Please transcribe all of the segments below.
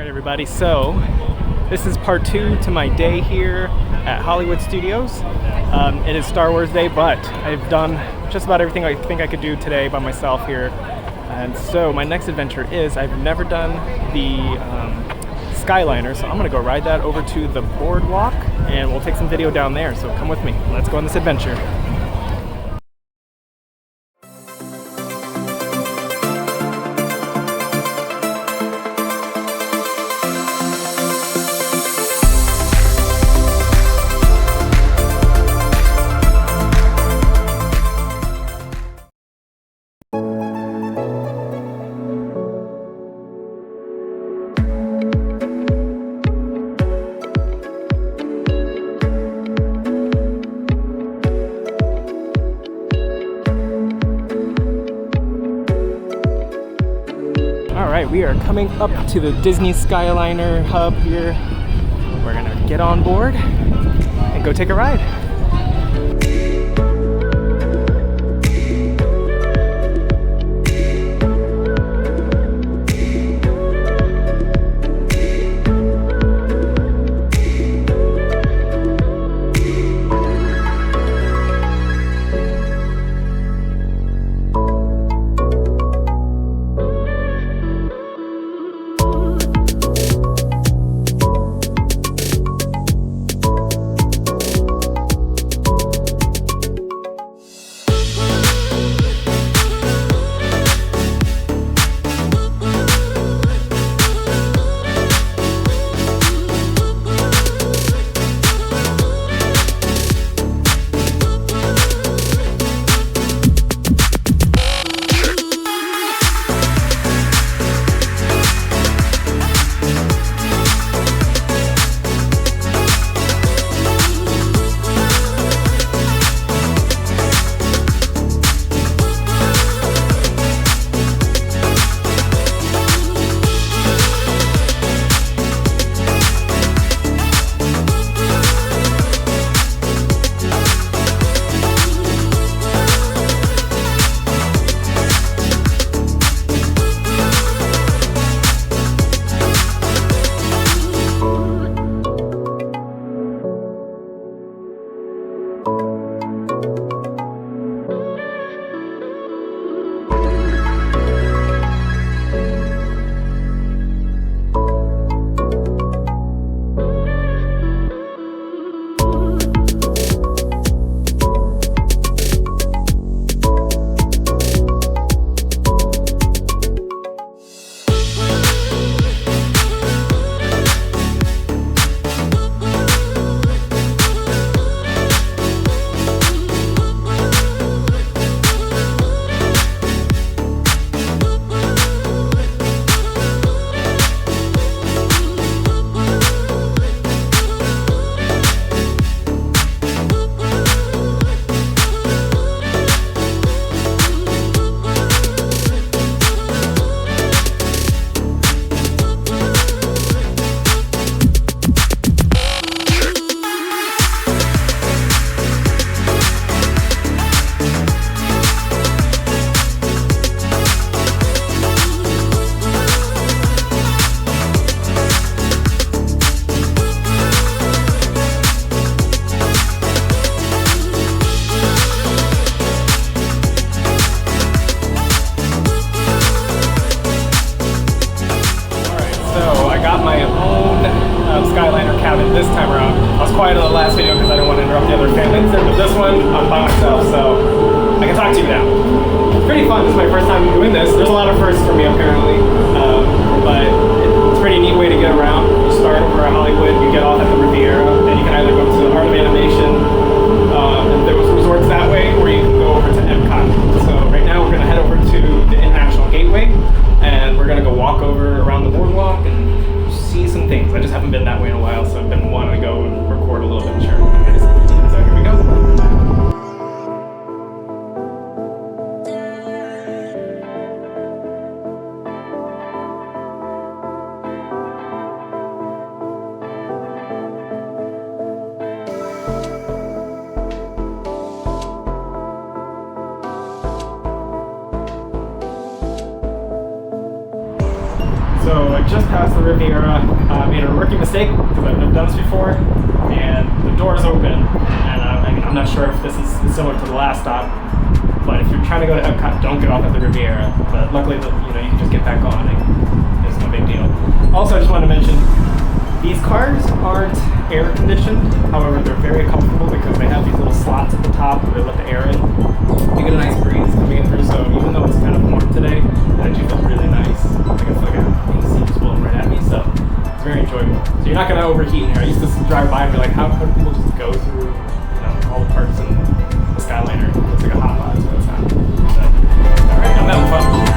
Alright everybody, so this is part 2 to my day here at Hollywood Studios. It is Star Wars Day, but I've done just about everything I think I could do today by myself here. And so my next adventure is, I've never done the Skyliner, so I'm going to go ride that over to the Boardwalk and we'll take some video down there. So come with me, let's go on this adventure. Alright, we are coming up to the Disney Skyliner hub here. We're gonna get on board and go take a ride. Skyliner cabin this time around. I was quiet on the last video because I didn't want to interrupt the other families, but this one I'm by myself, so I can talk to you now. It's pretty fun. This is my first time doing this. There's a lot of firsts for me apparently, but it's a pretty neat way to get around. You start over at Hollywood, you get off at the Riviera, then you can either go to the Art of Animation, and there was resorts that way, or you can go over to Epcot. So right now we're going to head over to the International Gateway, and we're going to go walk over around the boardwalk and see some things. I just haven't been that way in a while, so I've been wanting to go and record a little bit and share with you guys. So here we go. just passed the Riviera. Made a rookie mistake because I've never done this before, and the door's open. And I'm not sure if this is similar to the last stop, but if you're trying to go to Epcot, don't get off at the Riviera. But luckily, you can just get back on, and it's no big deal. Also, I just wanted to mention, these cars aren't air conditioned. However, they're very comfortable because they have these little slots at the top where they let the air in. You get a nice breeze coming in through, so even though it's kind of warm today, it actually feels really nice. Like I feel like I have AC just blowing right at me, so it's very enjoyable. So you're not going to overheat in here. I used to drive by and be like, how do people just go through all the parks in the Skyliner? It looks like a hot rod, so it's not. But, all right, I'm having fun.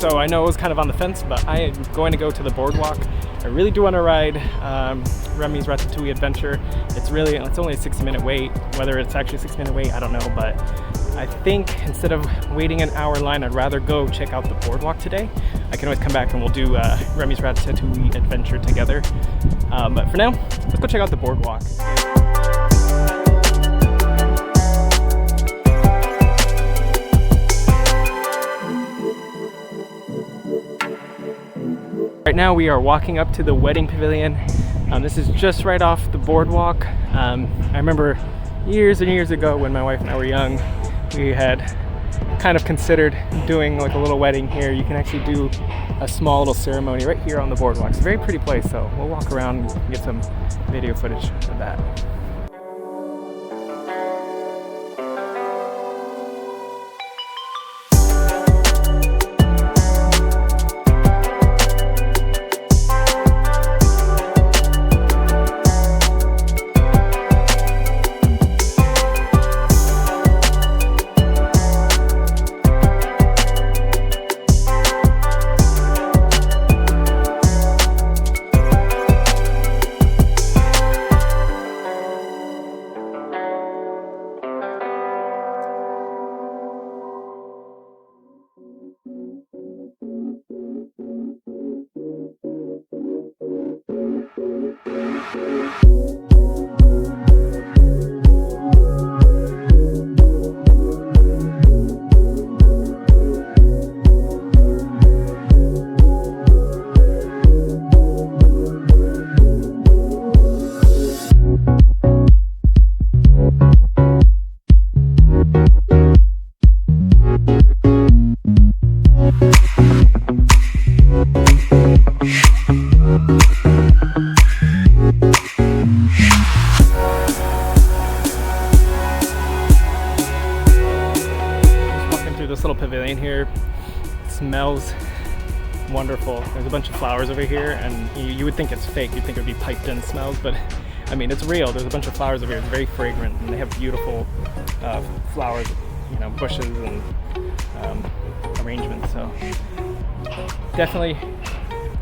So I know it was kind of on the fence, but I am going to go to the Boardwalk. I really do want to ride Remy's Ratatouille Adventure. It's only a 60-minute wait. Whether it's actually a 60-minute wait, I don't know, but I think instead of waiting an hour line, I'd rather go check out the Boardwalk today. I can always come back and we'll do Remy's Ratatouille Adventure together. But for now, let's go check out the Boardwalk. Right now we are walking up to the wedding pavilion. This is just right off the boardwalk. I remember years and years ago when my wife and I were young, we had kind of considered doing like a little wedding here. You can actually do a small little ceremony right here on the boardwalk. It's a very pretty place, so we'll walk around and get some video footage of that. little pavilion here. It smells wonderful. There's a bunch of flowers over here, and you would think it's fake. You'd think it would be piped in smells, but I mean, it's real. There's a bunch of flowers over here. It's very fragrant, and they have beautiful flowers, you know, bushes and arrangements. So definitely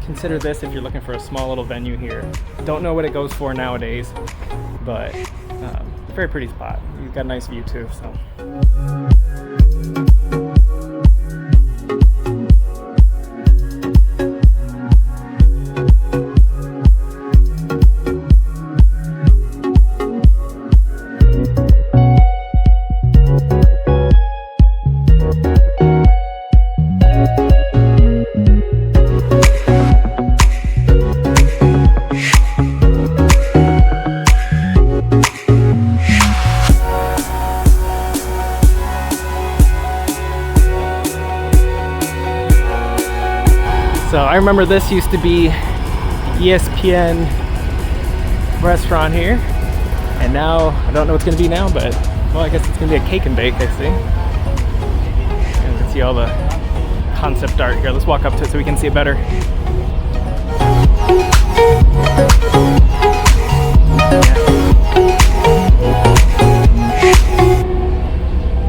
consider this if you're looking for a small little venue here. Don't know what it goes for nowadays, but very pretty spot. You've got a nice view too. So. So I remember this used to be ESPN restaurant here, and now I don't know what's going to be now, but well, I guess it's going to be a cake and bake. I see. You can see all the concept art here. Let's walk up to it so we can see it better.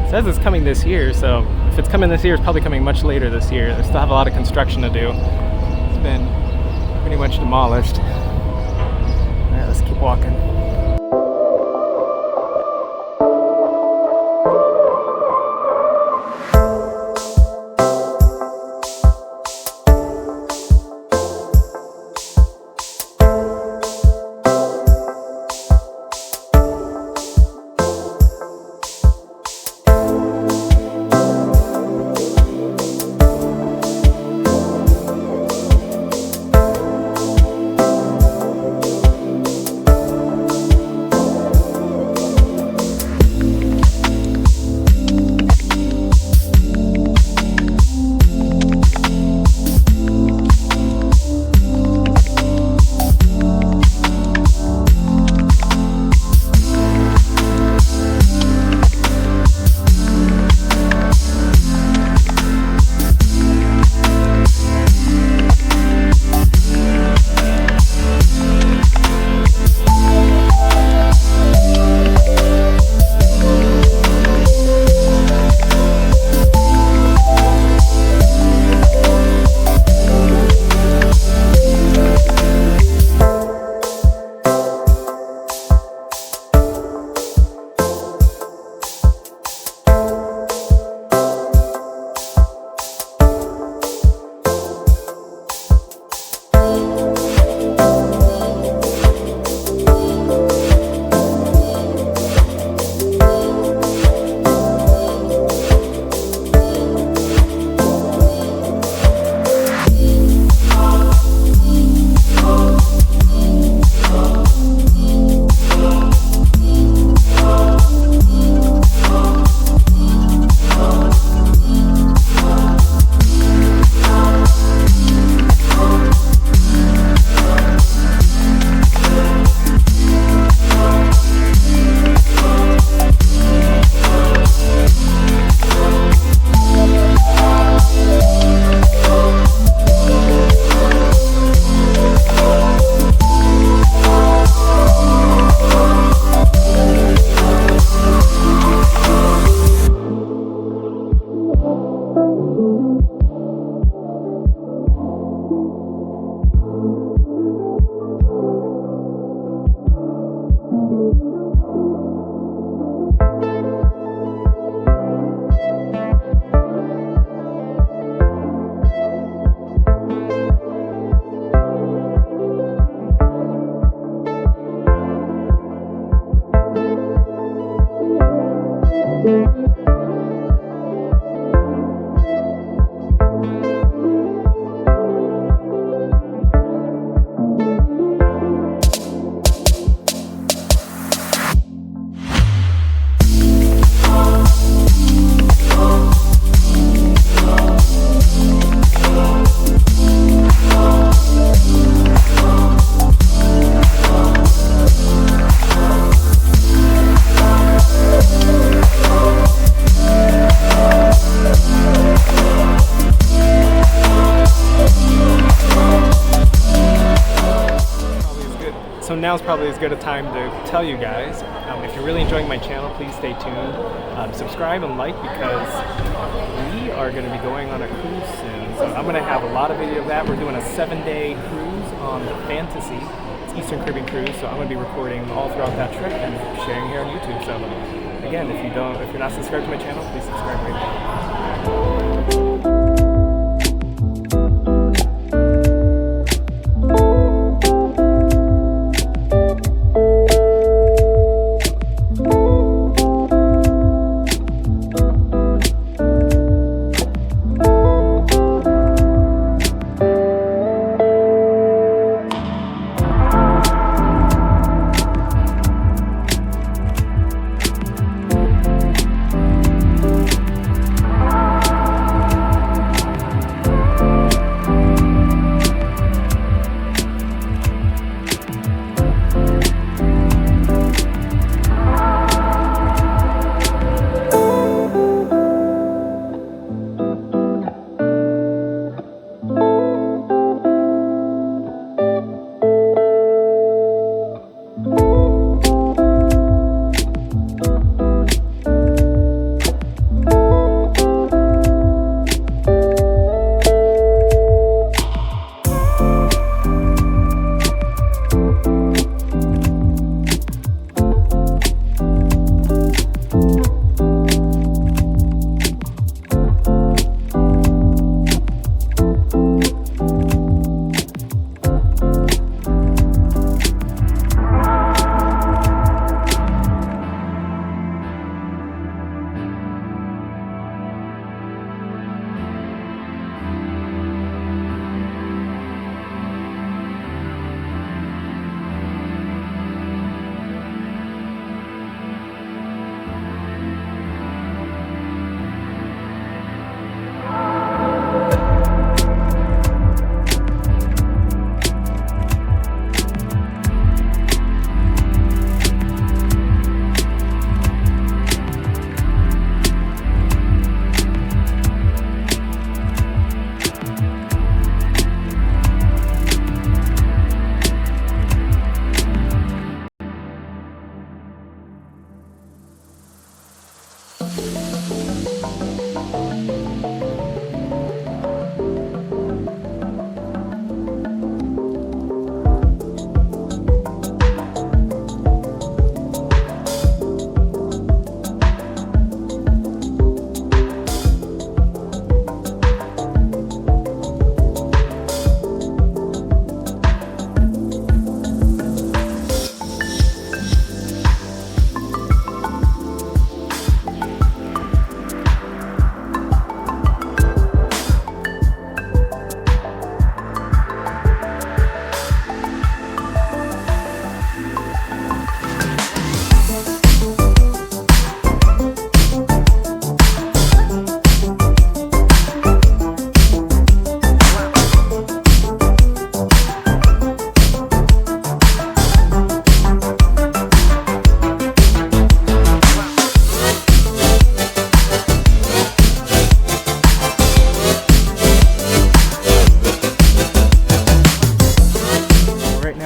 It says it's coming this year, so if it's coming this year, it's probably coming much later this year. They still have a lot of construction to do. It's been pretty much demolished. All right, let's keep walking. now is probably as good a time to tell you guys, if you're really enjoying my channel, please stay tuned. Subscribe and like, because we are going to be going on a cruise soon. So I'm going to have a lot of video of that. We're doing a 7-day cruise on the Fantasy. It's Eastern Caribbean cruise, so I'm going to be recording all throughout that trip and sharing here on YouTube. So again, if you're not subscribed to my channel, please subscribe right now.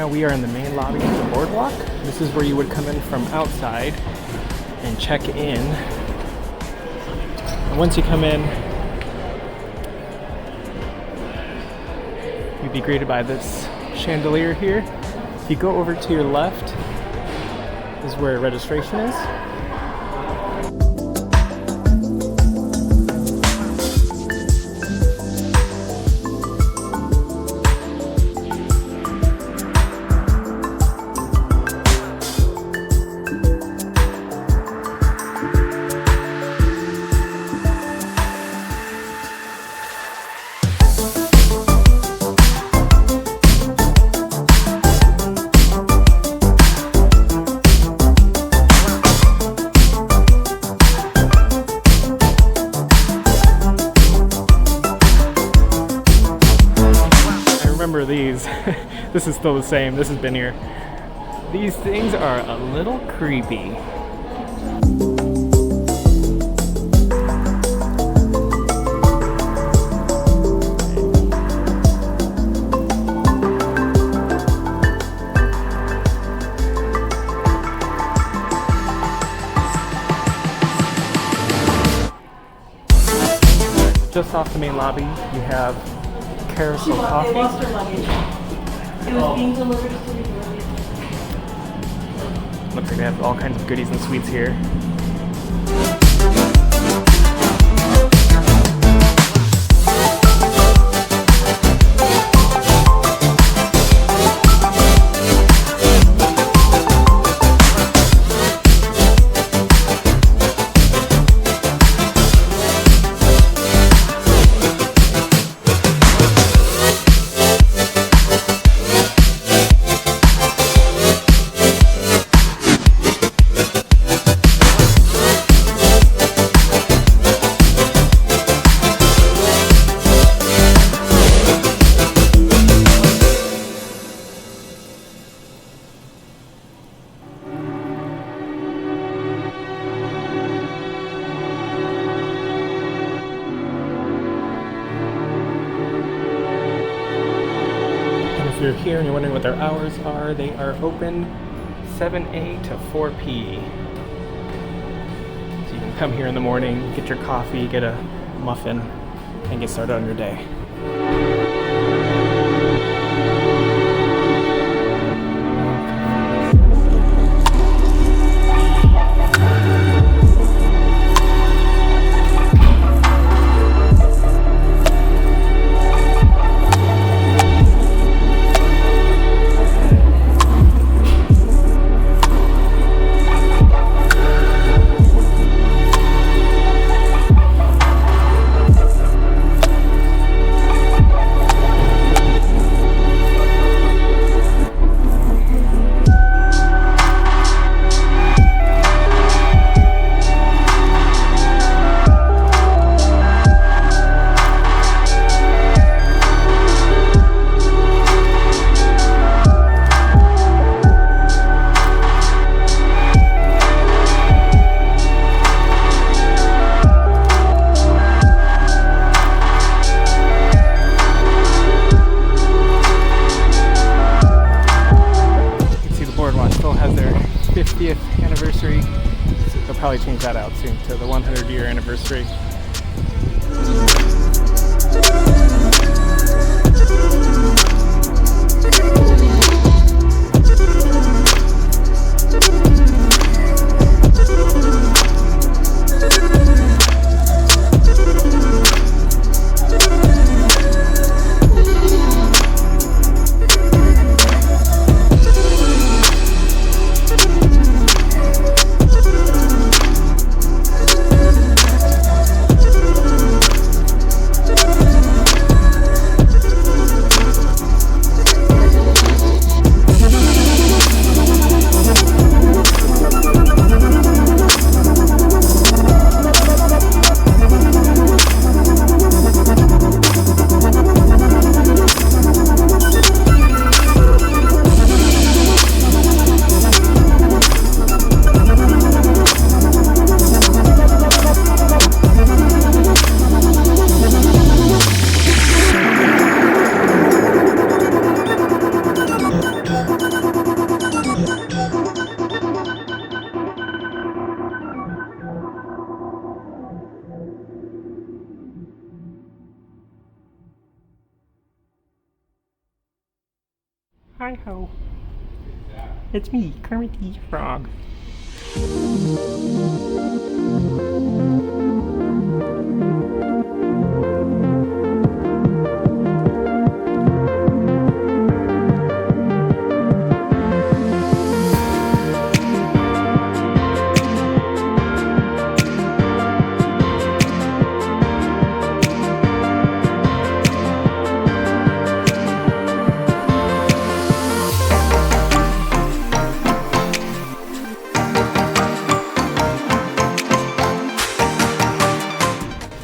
We are in the main lobby of the Boardwalk. This is where you would come in from outside and check in. And once you come in, you'd be greeted by this chandelier here. If you go over to your left, is where registration is. These this is still the same. This has been here. These things are a little creepy. just off the main lobby, you have Carousel They Coffee. lost her luggage. It was being delivered to the delivery. Looks like they have all kinds of goodies and sweets here. If you're here and you're wondering what their hours are, they are open 7 a to 4 p. So you can come here in the morning, get your coffee, get a muffin, and get started on your day. Anniversary. They'll probably change that out soon to the 100-year anniversary. Hi ho. It's me, Kermit the Frog.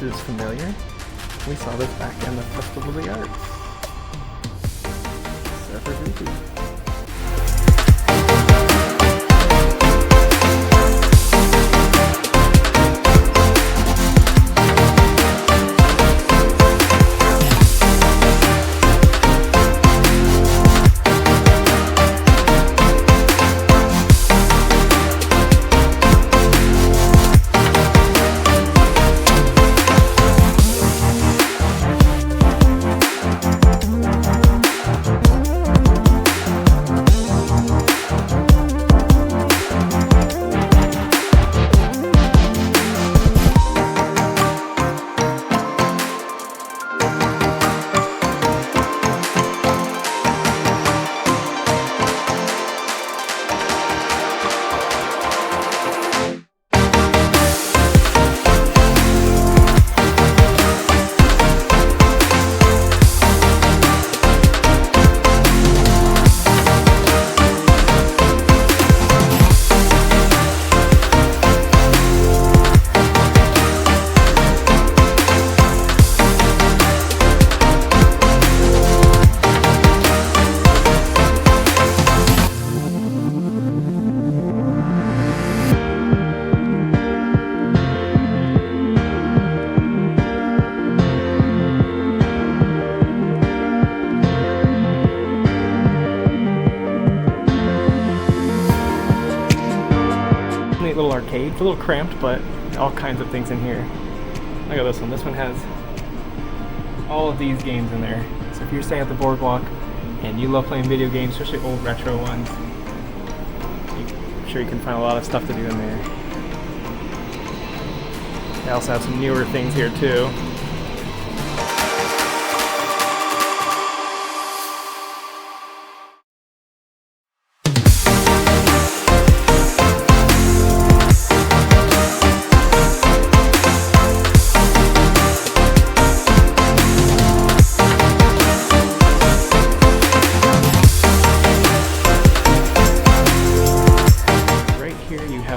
Is familiar. We saw this back in the Festival of the Arts. Surfer Goofy. arcade. It's a little cramped, but all kinds of things in here. Look at this one. This one has all of these games in there. So if you're staying at the Boardwalk and you love playing video games, especially old retro ones, I'm sure you can find a lot of stuff to do in there. They also have some newer things here too.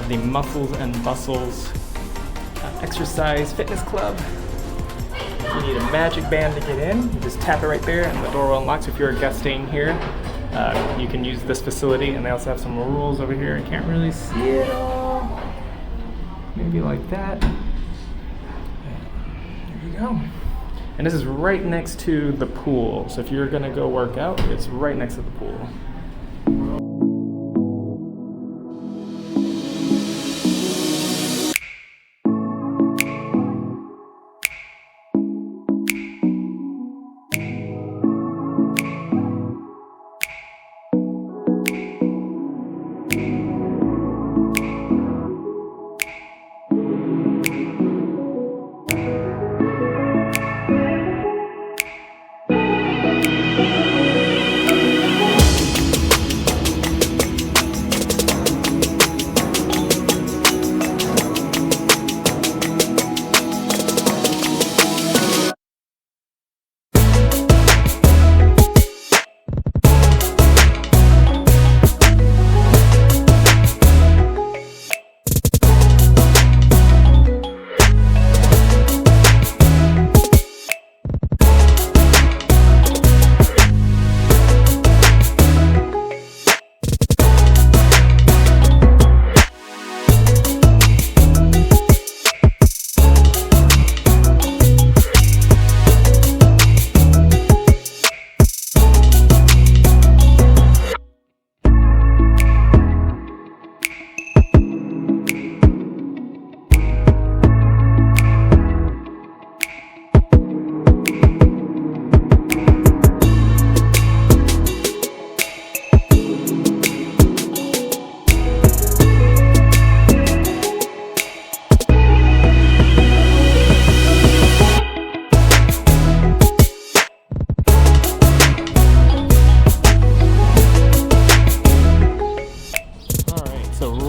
The Muscles and Bustles exercise fitness club. You need a magic band to get in. You just tap it right there and the door will unlock. So if you're a guest staying here, you can use this facility. And they also have some rules over here. I can't really see it all. Maybe like that. There you go. And this is right next to the pool. So if you're gonna go work out, it's right next to the pool.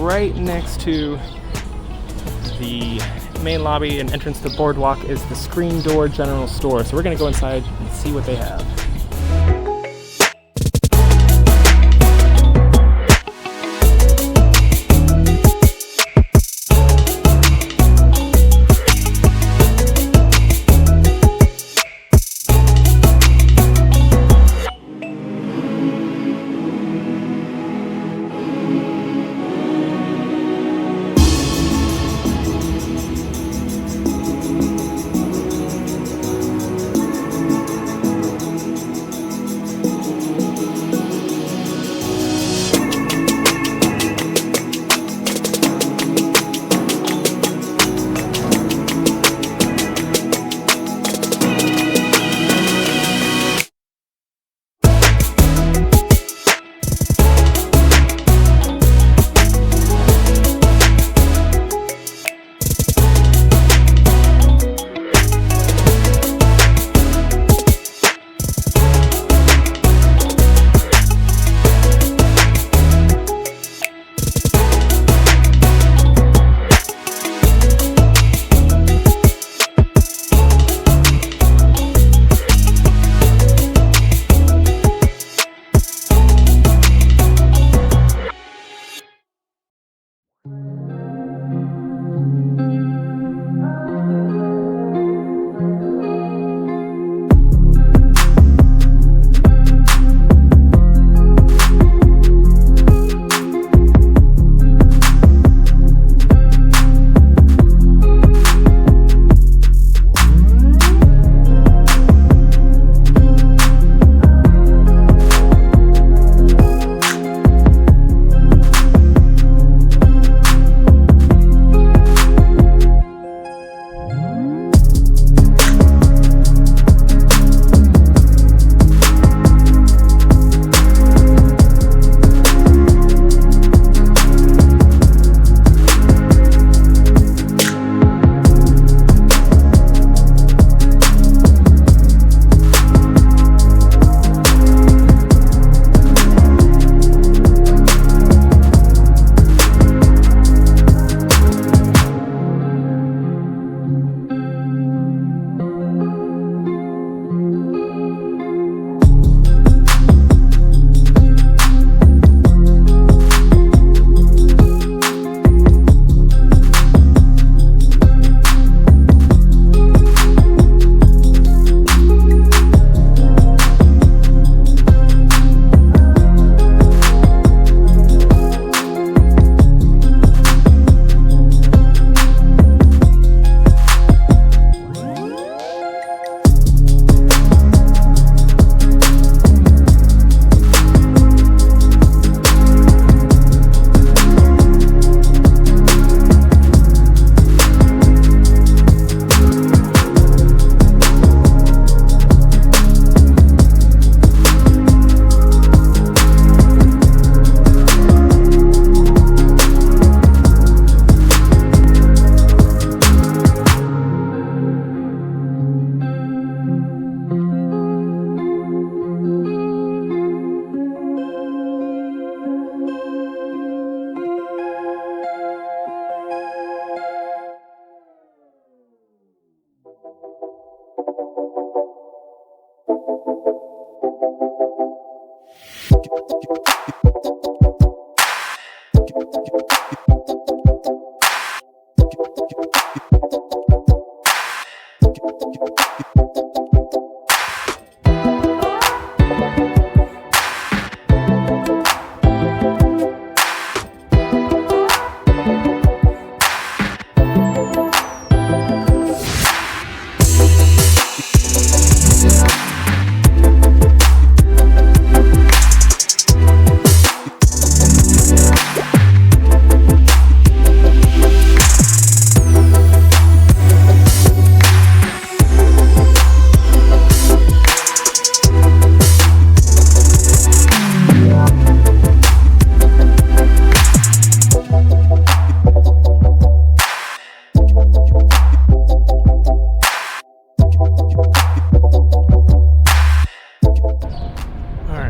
Right next to the main lobby and entrance to Boardwalk is the Screen Door General Store. So we're gonna go inside and see what they have.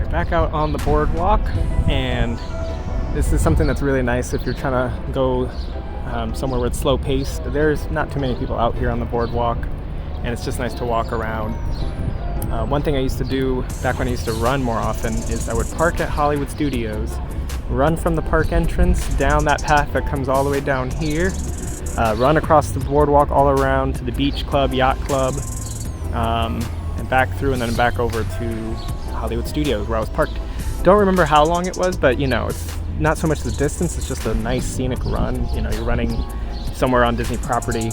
Back out on the boardwalk, and this is something that's really nice if you're trying to go somewhere where it's slow paced. There's not too many people out here on the boardwalk, and it's just nice to walk around. One thing I used to do back when I used to run more often is I would park at Hollywood Studios, run from the park entrance down that path that comes all the way down here, run across the boardwalk all around to the beach club, yacht club, and back through, and then back over to Hollywood Studios where I was parked. Don't remember how long it was, but you know, it's not so much the distance, it's just a nice scenic run. You know, you're running somewhere on Disney property.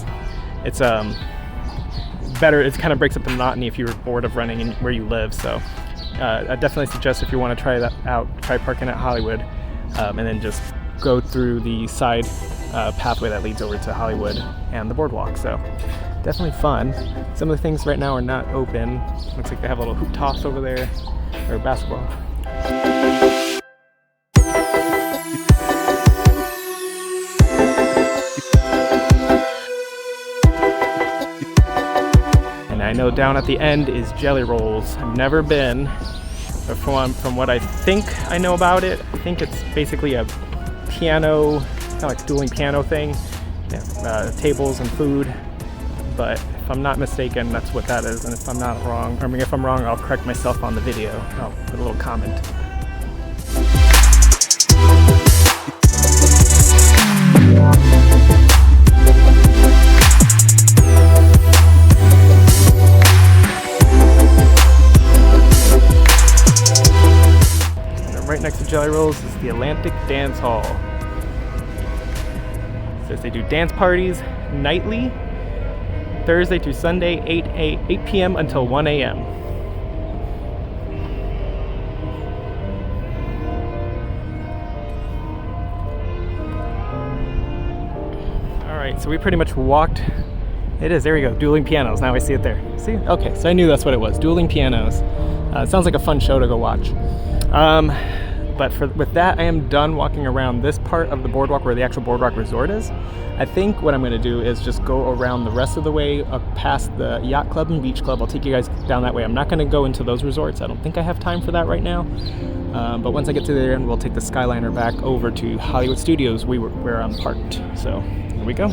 It's better, it kind of breaks up the monotony if you're bored of running in where you live. So I definitely suggest, if you want to try that out, try parking at Hollywood, and then just go through the side pathway that leads over to Hollywood and the boardwalk. So definitely fun. Some of the things right now are not open. Looks like they have a little hoop toss over there, or basketball. And I know down at the end is Jelly Rolls. I've never been, but from what I think I know about it, I think it's basically a piano, kind of like dueling piano thing. Yeah, tables and food. But if I'm not mistaken, that's what that is. And if I'm not wrong, I mean, if I'm wrong, I'll correct myself on the video. I'll put a little comment. And then right next to Jelly Rolls is the Atlantic Dance Hall. It says they do dance parties nightly, Thursday through Sunday, 8 p.m. until 1 a.m. All right, so we pretty much walked. It is, there we go, dueling pianos. Now I see it there. See? Okay, so I knew that's what it was, dueling pianos. It sounds like a fun show to go watch. But with that, I am done walking around this part of the boardwalk where the actual boardwalk resort is. I think what I'm going to do is just go around the rest of the way up past the yacht club and beach club. I'll take you guys down that way. I'm not going to go into those resorts. I don't think I have time for that right now. But once I get to there, we'll take the Skyliner back over to Hollywood Studios where I'm parked. So here we go.